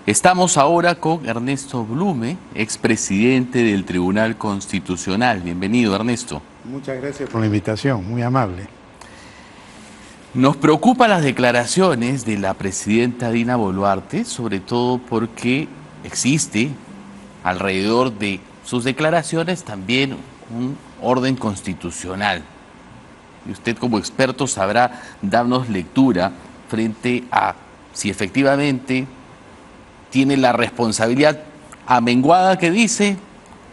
Estamos ahora con Ernesto Blume, expresidente del Tribunal Constitucional. Bienvenido, Ernesto. Muchas gracias por la invitación, muy amable. Nos preocupan las declaraciones de la presidenta Dina Boluarte, sobre todo porque existe alrededor de sus declaraciones también un orden constitucional. Y usted como experto sabrá darnos lectura frente a si efectivamente tiene la responsabilidad amenguada que dice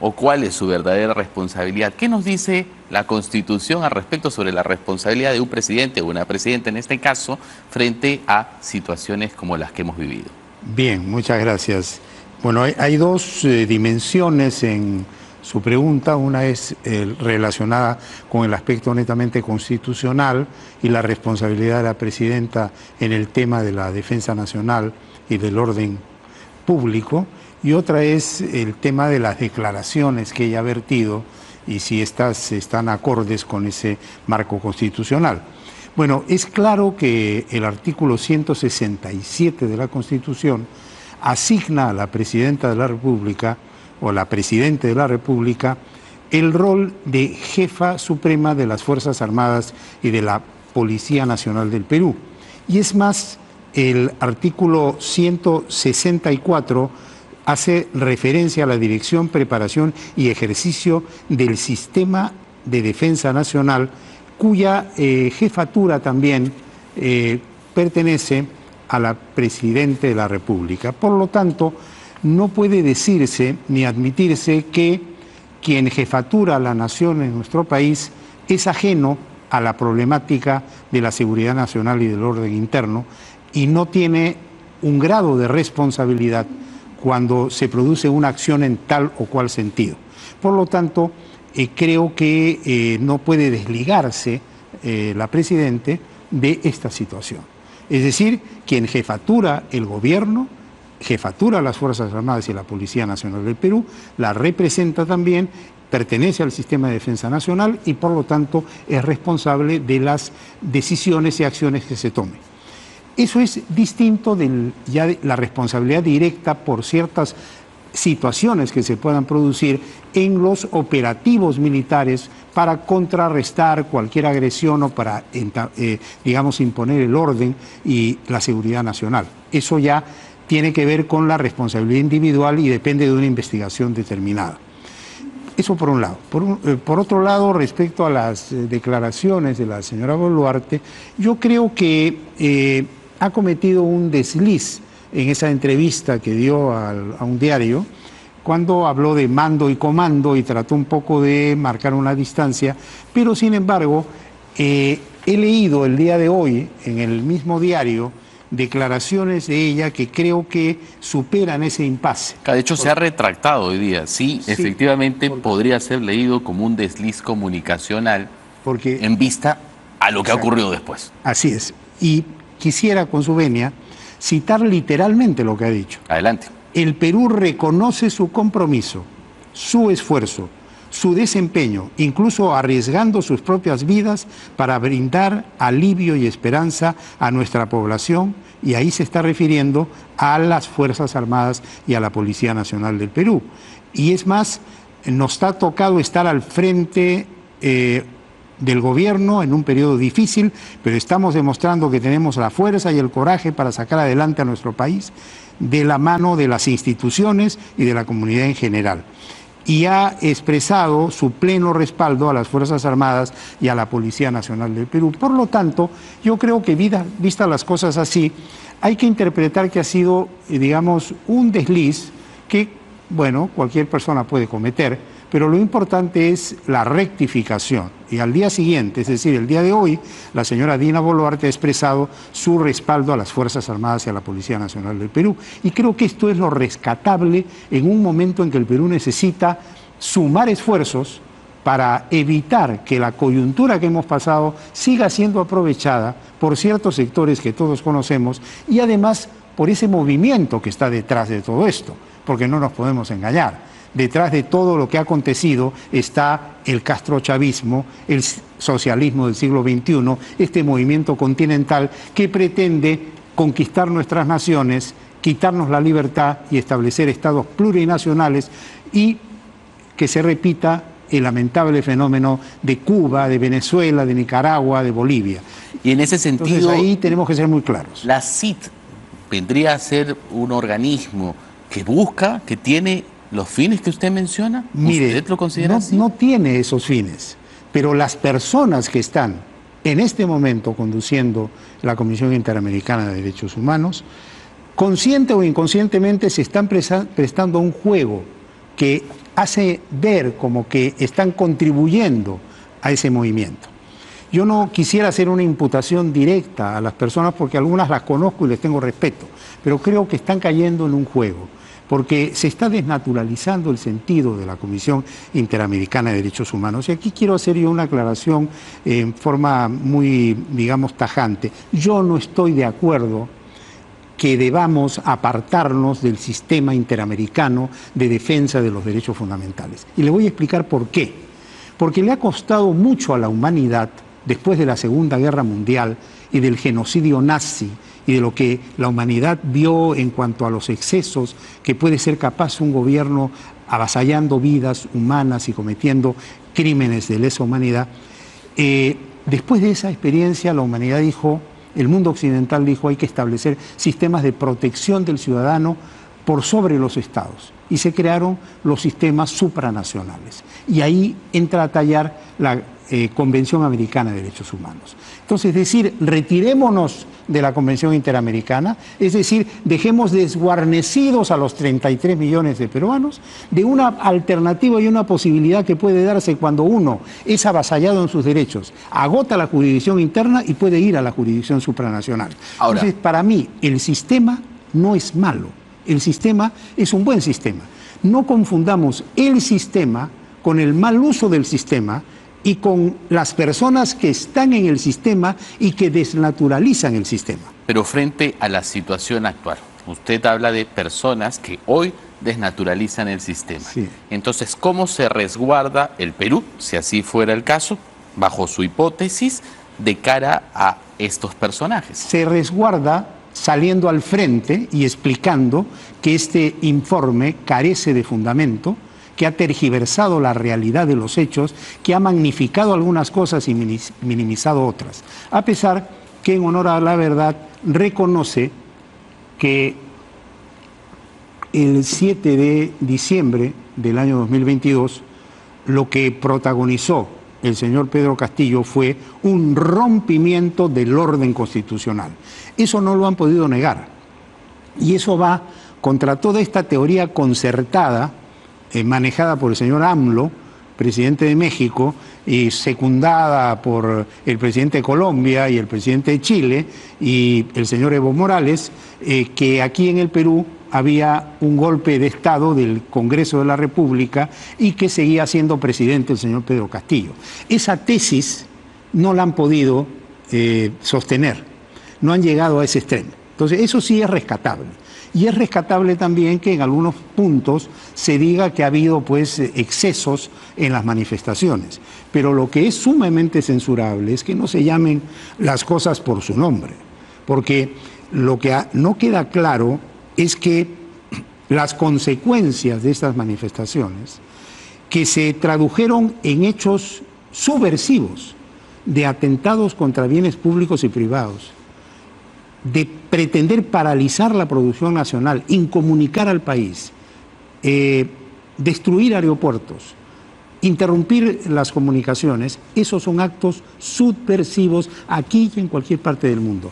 o cuál es su verdadera responsabilidad. ¿Qué nos dice la Constitución al respecto sobre la responsabilidad de un presidente o una presidenta en este caso frente a situaciones como las que hemos vivido? Bien, muchas gracias. Bueno, hay dos dimensiones en su pregunta. Una es relacionada con el aspecto netamente constitucional y la responsabilidad de la presidenta en el tema de la defensa nacional y del orden público, y otra es el tema de las declaraciones que ella ha vertido y si estas están acordes con ese marco constitucional. Bueno, es claro que el artículo 167 de la Constitución asigna a la Presidenta de la República o la Presidente de la República el rol de jefa suprema de las Fuerzas Armadas y de la Policía Nacional del Perú. Y es más, el artículo 164 hace referencia a la dirección, preparación y ejercicio del sistema de defensa nacional, cuya jefatura también pertenece a la Presidenta de la República. Por lo tanto, no puede decirse ni admitirse que quien jefatura la nación en nuestro país es ajeno a la problemática de la seguridad nacional y del orden interno y no tiene un grado de responsabilidad cuando se produce una acción en tal o cual sentido. Por lo tanto, creo que no puede desligarse la Presidenta de esta situación. Es decir, quien jefatura el gobierno, jefatura las Fuerzas Armadas y la Policía Nacional del Perú, la representa también, pertenece al sistema de defensa nacional y por lo tanto es responsable de las decisiones y acciones que se tomen. Eso es distinto de la responsabilidad directa por ciertas situaciones que se puedan producir en los operativos militares para contrarrestar cualquier agresión o para, digamos, imponer el orden y la seguridad nacional. Eso ya tiene que ver con la responsabilidad individual y depende de una investigación determinada. Eso por un lado. Por otro lado, respecto a las declaraciones de la señora Boluarte, yo creo que ha cometido un desliz en esa entrevista que dio a un diario, cuando habló de mando y comando y trató un poco de marcar una distancia, pero sin embargo, he leído el día de hoy en el mismo diario declaraciones de ella que creo que superan ese impasse. De hecho, se ha retractado hoy día. Sí, efectivamente podría ser leído como un desliz comunicacional en vista a lo que ha ocurrido después. Así es. Y quisiera, con su venia, citar literalmente lo que ha dicho. Adelante. El Perú reconoce su compromiso, su esfuerzo, su desempeño, incluso arriesgando sus propias vidas para brindar alivio y esperanza a nuestra población, y ahí se está refiriendo a las Fuerzas Armadas y a la Policía Nacional del Perú. Y es más, nos ha tocado estar al frente del gobierno en un periodo difícil, pero estamos demostrando que tenemos la fuerza y el coraje para sacar adelante a nuestro país de la mano de las instituciones y de la comunidad en general. Y ha expresado su pleno respaldo a las Fuerzas Armadas y a la Policía Nacional del Perú. Por lo tanto, yo creo que vistas las cosas así, hay que interpretar que ha sido, digamos, un desliz que, bueno, cualquier persona puede cometer, pero lo importante es la rectificación. Y al día siguiente, es decir, el día de hoy, la señora Dina Boluarte ha expresado su respaldo a las Fuerzas Armadas y a la Policía Nacional del Perú. Y creo que esto es lo rescatable en un momento en que el Perú necesita sumar esfuerzos para evitar que la coyuntura que hemos pasado siga siendo aprovechada por ciertos sectores que todos conocemos y además por ese movimiento que está detrás de todo esto, porque no nos podemos engañar. Detrás de todo lo que ha acontecido está el castrochavismo, el socialismo del siglo XXI, este movimiento continental que pretende conquistar nuestras naciones quitarnos la libertad y establecer estados plurinacionales y que se repita el lamentable fenómeno de Cuba, de Venezuela, de Nicaragua, de Bolivia. Y en ese sentido, entonces ahí tenemos que ser muy claros. La CIT vendría a ser un organismo que busca, que tiene los fines que usted menciona. Mire, ¿Usted lo considera así? No tiene esos fines, pero las personas que están en este momento conduciendo la Comisión Interamericana de Derechos Humanos, consciente o inconscientemente se están prestando a un juego que hace ver como que están contribuyendo a ese movimiento. Yo no quisiera hacer una imputación directa a las personas porque algunas las conozco y les tengo respeto, pero creo que están cayendo en un juego, porque se está desnaturalizando el sentido de la Comisión Interamericana de Derechos Humanos. Y aquí quiero hacer yo una aclaración en forma muy, digamos, tajante. Yo no estoy de acuerdo que debamos apartarnos del sistema interamericano de defensa de los derechos fundamentales. Y le voy a explicar por qué. Porque le ha costado mucho a la humanidad, después de la Segunda Guerra Mundial y del genocidio nazi, y de lo que la humanidad vio en cuanto a los excesos que puede ser capaz un gobierno avasallando vidas humanas y cometiendo crímenes de lesa humanidad. Después de esa experiencia, la humanidad dijo, el mundo occidental dijo, hay que establecer sistemas de protección del ciudadano por sobre los estados. Y se crearon los sistemas supranacionales. Y ahí entra a tallar la Convención Americana de Derechos Humanos. Entonces, decir, retirémonos de la Convención Interamericana, es decir, dejemos desguarnecidos a los 33 millones de peruanos de una alternativa y una posibilidad que puede darse cuando uno es avasallado en sus derechos, agota la jurisdicción interna y puede ir a la jurisdicción supranacional. Ahora, entonces, para mí, el sistema no es malo, el sistema es un buen sistema. No confundamos el sistema con el mal uso del sistema y con las personas que están en el sistema y que desnaturalizan el sistema. Pero frente a la situación actual, usted habla de personas que hoy desnaturalizan el sistema. Sí. Entonces, ¿cómo se resguarda el Perú, si así fuera el caso, bajo su hipótesis, de cara a estos personajes? Se resguarda saliendo al frente y explicando que este informe carece de fundamento, que ha tergiversado la realidad de los hechos, que ha magnificado algunas cosas y minimizado otras. A pesar que, en honor a la verdad, reconoce que el 7 de diciembre del año 2022, lo que protagonizó el señor Pedro Castillo fue un rompimiento del orden constitucional. Eso no lo han podido negar. Y eso va contra toda esta teoría concertada manejada por el señor AMLO, presidente de México, y secundada por el presidente de Colombia y el presidente de Chile y el señor Evo Morales, que aquí en el Perú había un golpe de Estado del Congreso de la República y que seguía siendo presidente el señor Pedro Castillo. Esa tesis no la han podido sostener, no han llegado a ese extremo. Entonces, eso sí es rescatable. Y es rescatable también que en algunos puntos se diga que ha habido pues excesos en las manifestaciones. Pero lo que es sumamente censurable es que no se llamen las cosas por su nombre. Porque lo que no queda claro es que las consecuencias de estas manifestaciones, que se tradujeron en hechos subversivos de atentados contra bienes públicos y privados, de pretender paralizar la producción nacional, incomunicar al país, destruir aeropuertos, interrumpir las comunicaciones, esos son actos subversivos aquí y en cualquier parte del mundo.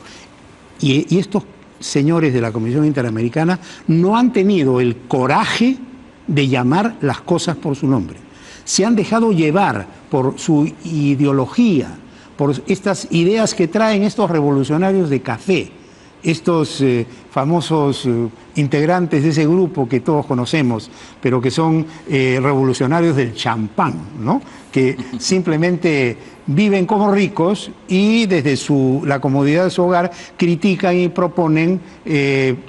Y estos señores de la Comisión Interamericana no han tenido el coraje de llamar las cosas por su nombre. Se han dejado llevar por su ideología, por estas ideas que traen estos revolucionarios de café, estos famosos integrantes de ese grupo que todos conocemos, pero que son revolucionarios del champán, ¿no? Que simplemente viven como ricos y desde la comodidad de su hogar critican y proponen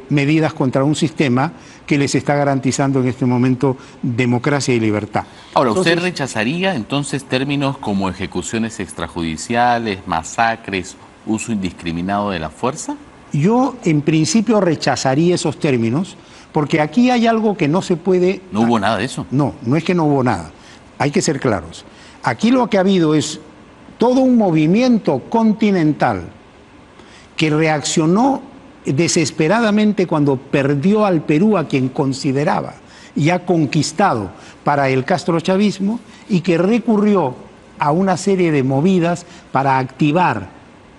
medidas contra un sistema que les está garantizando en este momento democracia y libertad. Ahora, ¿usted rechazaría entonces términos como ejecuciones extrajudiciales, masacres, uso indiscriminado de la fuerza? Yo en principio rechazaría esos términos, porque aquí hay algo que no se puede... No hubo nada de eso. No, no es que no hubo nada. Hay que ser claros. Aquí lo que ha habido es todo un movimiento continental que reaccionó desesperadamente cuando perdió al Perú a quien consideraba ya conquistado para el castrochavismo, y que recurrió a una serie de movidas para activar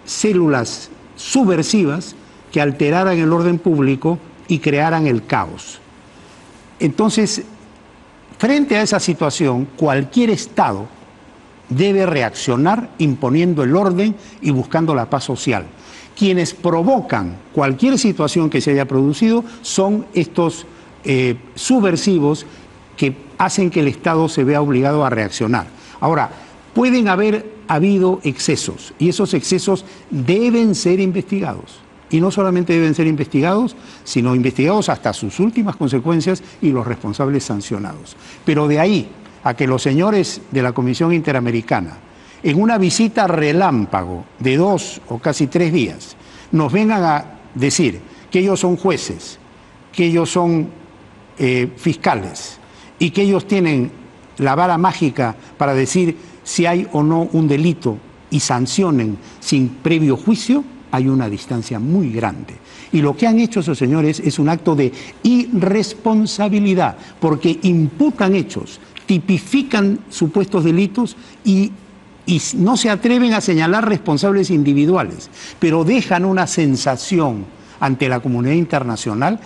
células subversivas que alteraran el orden público y crearan el caos. Entonces, frente a esa situación, cualquier Estado debe reaccionar imponiendo el orden y buscando la paz social. Quienes provocan cualquier situación que se haya producido son estos subversivos que hacen que el Estado se vea obligado a reaccionar. Ahora, pueden haber habido excesos, y esos excesos deben ser investigados. Y no solamente deben ser investigados, sino investigados hasta sus últimas consecuencias y los responsables sancionados. Pero de ahí a que los señores de la Comisión Interamericana, en una visita relámpago de 2 o casi 3 días, nos vengan a decir que ellos son jueces, que ellos son fiscales y que ellos tienen la vara mágica para decir si hay o no un delito y sancionen sin previo juicio, hay una distancia muy grande. Y lo que han hecho esos señores es un acto de irresponsabilidad, porque imputan hechos, tipifican supuestos delitos y no se atreven a señalar responsables individuales, pero dejan una sensación ante la comunidad internacional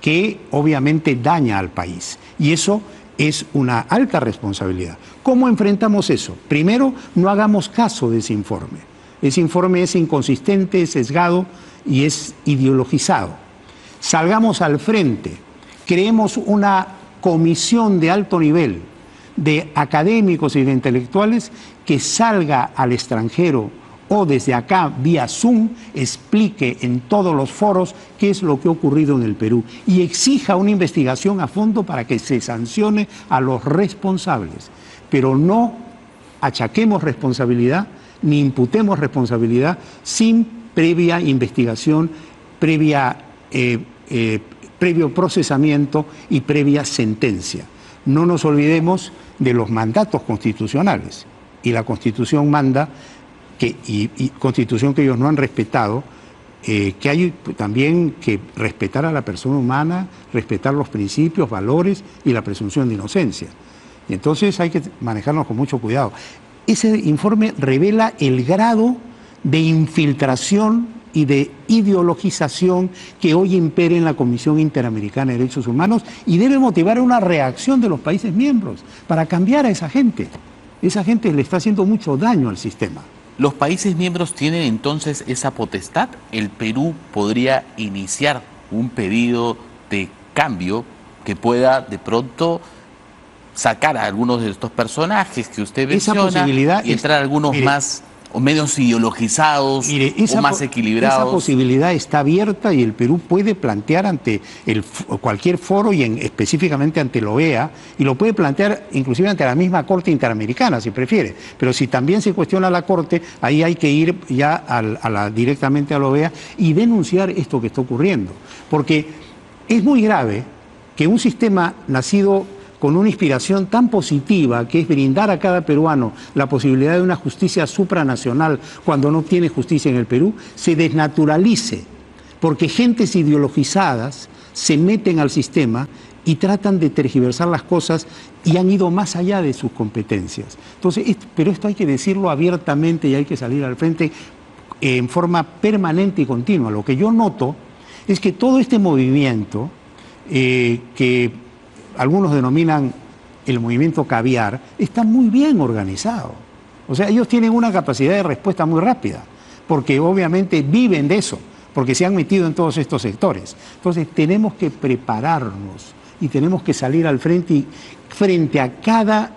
que obviamente daña al país. Y eso es una alta responsabilidad. ¿Cómo enfrentamos eso? Primero, no hagamos caso de ese informe. Ese informe es inconsistente, es sesgado y es ideologizado. Salgamos al frente, creemos una comisión de alto nivel de académicos y de intelectuales que salga al extranjero o desde acá vía Zoom, explique en todos los foros qué es lo que ha ocurrido en el Perú y exija una investigación a fondo para que se sancione a los responsables. Pero no achaquemos responsabilidad ni imputemos responsabilidad sin previa investigación, previo procesamiento y previa sentencia. No nos olvidemos de los mandatos constitucionales, y la Constitución manda y Constitución que ellos no han respetado, que hay también que respetar a la persona humana, respetar los principios, valores y la presunción de inocencia. Y entonces hay que manejarnos con mucho cuidado. Ese informe revela el grado de infiltración y de ideologización que hoy impera en la Comisión Interamericana de Derechos Humanos, y debe motivar una reacción de los países miembros para cambiar a esa gente. Esa gente le está haciendo mucho daño al sistema. ¿Los países miembros tienen entonces esa potestad? ¿El Perú podría iniciar un pedido de cambio que pueda de pronto sacar a algunos de estos personajes que usted menciona y entrar a algunos más o menos ideologizados o más equilibrados? Esa posibilidad está abierta y el Perú puede plantear ante cualquier foro y específicamente ante la OEA, y lo puede plantear inclusive ante la misma Corte Interamericana si prefiere, pero si también se cuestiona la Corte, ahí hay que ir ya directamente a la OEA y denunciar esto que está ocurriendo, porque es muy grave que un sistema nacido con una inspiración tan positiva, que es brindar a cada peruano la posibilidad de una justicia supranacional cuando no tiene justicia en el Perú, se desnaturalice, porque gentes ideologizadas se meten al sistema y tratan de tergiversar las cosas y han ido más allá de sus competencias. Entonces, pero esto hay que decirlo abiertamente y hay que salir al frente en forma permanente y continua. Lo que yo noto es que todo este movimiento que algunos denominan el movimiento caviar, está muy bien organizado. O sea, ellos tienen una capacidad de respuesta muy rápida, porque obviamente viven de eso, porque se han metido en todos estos sectores. Entonces tenemos que prepararnos y tenemos que salir al frente, y frente a cada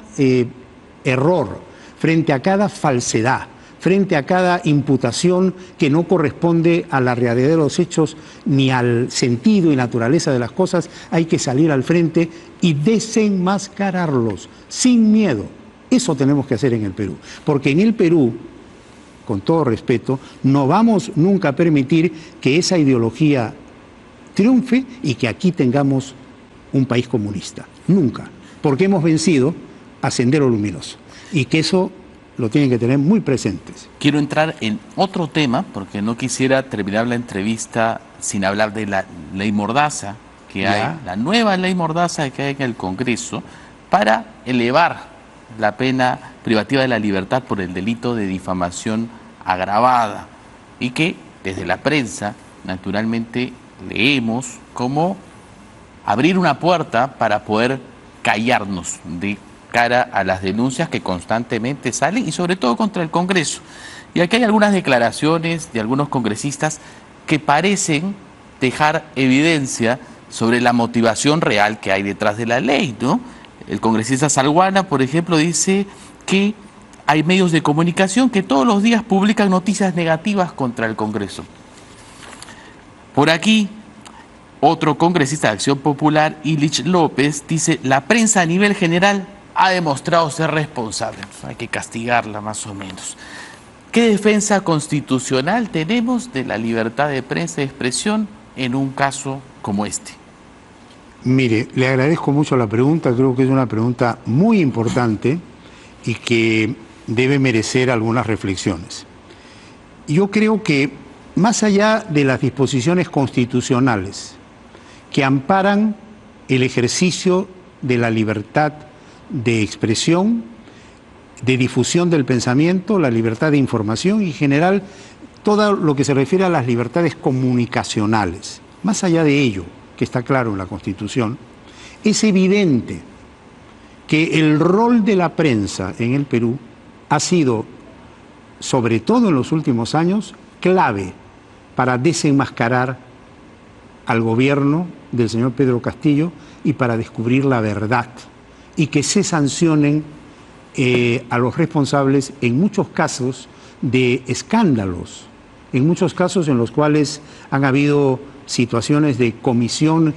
error, frente a cada falsedad, frente a cada imputación que no corresponde a la realidad de los hechos ni al sentido y naturaleza de las cosas, hay que salir al frente y desenmascararlos sin miedo. Eso tenemos que hacer en el Perú, porque en el Perú con todo respeto, no vamos nunca a permitir que esa ideología triunfe y que aquí tengamos un país comunista. Nunca. Porque hemos vencido a Sendero Luminoso. Y que eso lo tienen que tener muy presentes. Quiero entrar en otro tema, porque no quisiera terminar la entrevista sin hablar de la ley Mordaza que hay, la nueva ley Mordaza que hay en el Congreso, para elevar la pena privativa de la libertad por el delito de difamación agravada, y que desde la prensa, naturalmente, leemos cómo abrir una puerta para poder callarnos de cara a las denuncias que constantemente salen, y sobre todo contra el Congreso. Y aquí hay algunas declaraciones de algunos congresistas que parecen dejar evidencia sobre la motivación real que hay detrás de la ley, ¿no? El congresista Salguana, por ejemplo, dice que hay medios de comunicación que todos los días publican noticias negativas contra el Congreso. Por aquí, otro congresista de Acción Popular, Illich López, dice: la prensa a nivel general ha demostrado ser responsable. Hay que castigarla más o menos. ¿Qué defensa constitucional tenemos de la libertad de prensa y expresión en un caso como este? Mire, le agradezco mucho la pregunta, creo que es una pregunta muy importante y que debe merecer algunas reflexiones. Yo creo que más allá de las disposiciones constitucionales que amparan el ejercicio de la libertad de expresión, de difusión del pensamiento, la libertad de información y en general todo lo que se refiere a las libertades comunicacionales, más allá de ello, que está claro en la Constitución, es evidente que el rol de la prensa en el Perú ha sido, sobre todo en los últimos años, clave para desenmascarar al gobierno del señor Pedro Castillo y para descubrir la verdad y que se sancionen a los responsables en muchos casos de escándalos, en muchos casos en los cuales han habido situaciones de comisión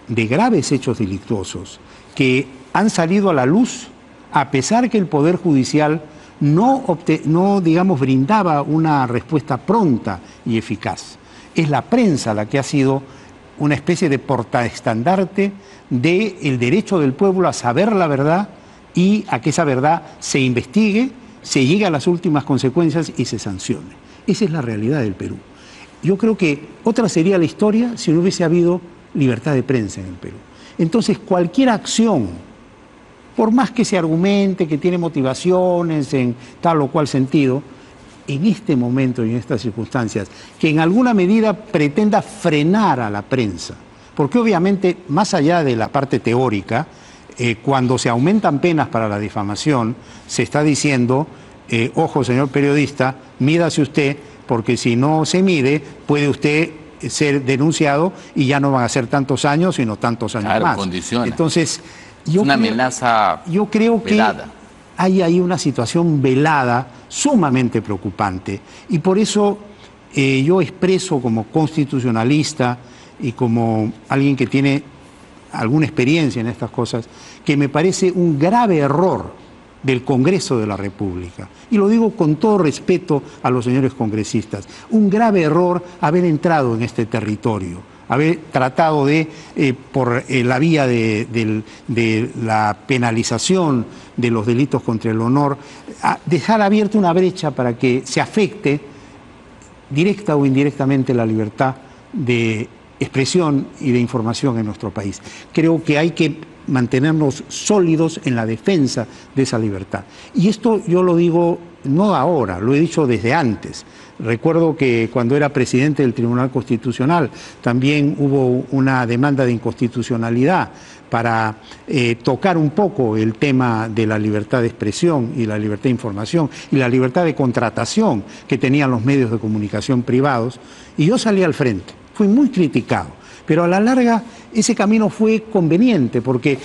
de graves hechos delictuosos que han salido a la luz a pesar que el Poder Judicial no digamos, brindaba una respuesta pronta y eficaz. Es la prensa la que ha sido una especie de portaestandarte del derecho del pueblo a saber la verdad y a que esa verdad se investigue, se llegue a las últimas consecuencias y se sancione. Esa es la realidad del Perú. Yo creo que otra sería la historia si no hubiese habido libertad de prensa en el Perú. Entonces, cualquier acción, por más que se argumente que tiene motivaciones en tal o cual sentido, en este momento y en estas circunstancias, que en alguna medida pretenda frenar a la prensa, porque obviamente, más allá de la parte teórica, cuando se aumentan penas para la difamación, se está diciendo, ojo señor periodista, mídase usted, porque si no se mide, puede usted ser denunciado y ya no van a ser tantos años, sino tantos años más. Condiciona. Entonces, es una amenaza yo creo velada. Que hay ahí una situación velada sumamente preocupante. Y por eso yo expreso como constitucionalista y como alguien que tiene alguna experiencia en estas cosas, que me parece un grave error del Congreso de la República. Y lo digo con todo respeto a los señores congresistas. Un grave error haber entrado en este territorio, haber tratado de, por la vía de la penalización de los delitos contra el honor, dejar abierta una brecha para que se afecte directa o indirectamente la libertad de expresión y de información en nuestro país. Creo que hay que mantenernos sólidos en la defensa de esa libertad. Y esto yo lo digo no ahora, lo he dicho desde antes. Recuerdo que cuando era presidente del Tribunal Constitucional también hubo una demanda de inconstitucionalidad para tocar un poco el tema de la libertad de expresión y la libertad de información y la libertad de contratación que tenían los medios de comunicación privados. Y yo salí al frente, fui muy criticado. Pero a la larga ese camino fue conveniente porque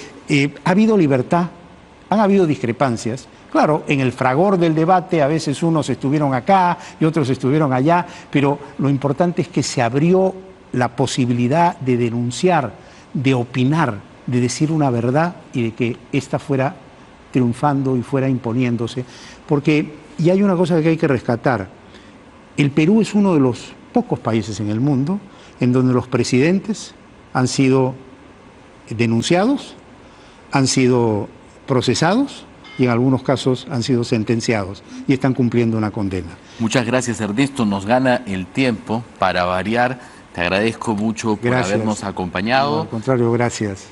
ha habido libertad, han habido discrepancias. Claro, en el fragor del debate a veces unos estuvieron acá y otros estuvieron allá, pero lo importante es que se abrió la posibilidad de denunciar, de opinar, de decir una verdad y de que ésta fuera triunfando y fuera imponiéndose. Porque, y hay una cosa que hay que rescatar, El Perú es uno de los pocos países en el mundo en donde los presidentes han sido denunciados, han sido procesados y en algunos casos han sido sentenciados y están cumpliendo una condena. Muchas gracias, Ernesto. Nos gana el tiempo para variar. Te agradezco mucho por habernos acompañado. No, al contrario, gracias.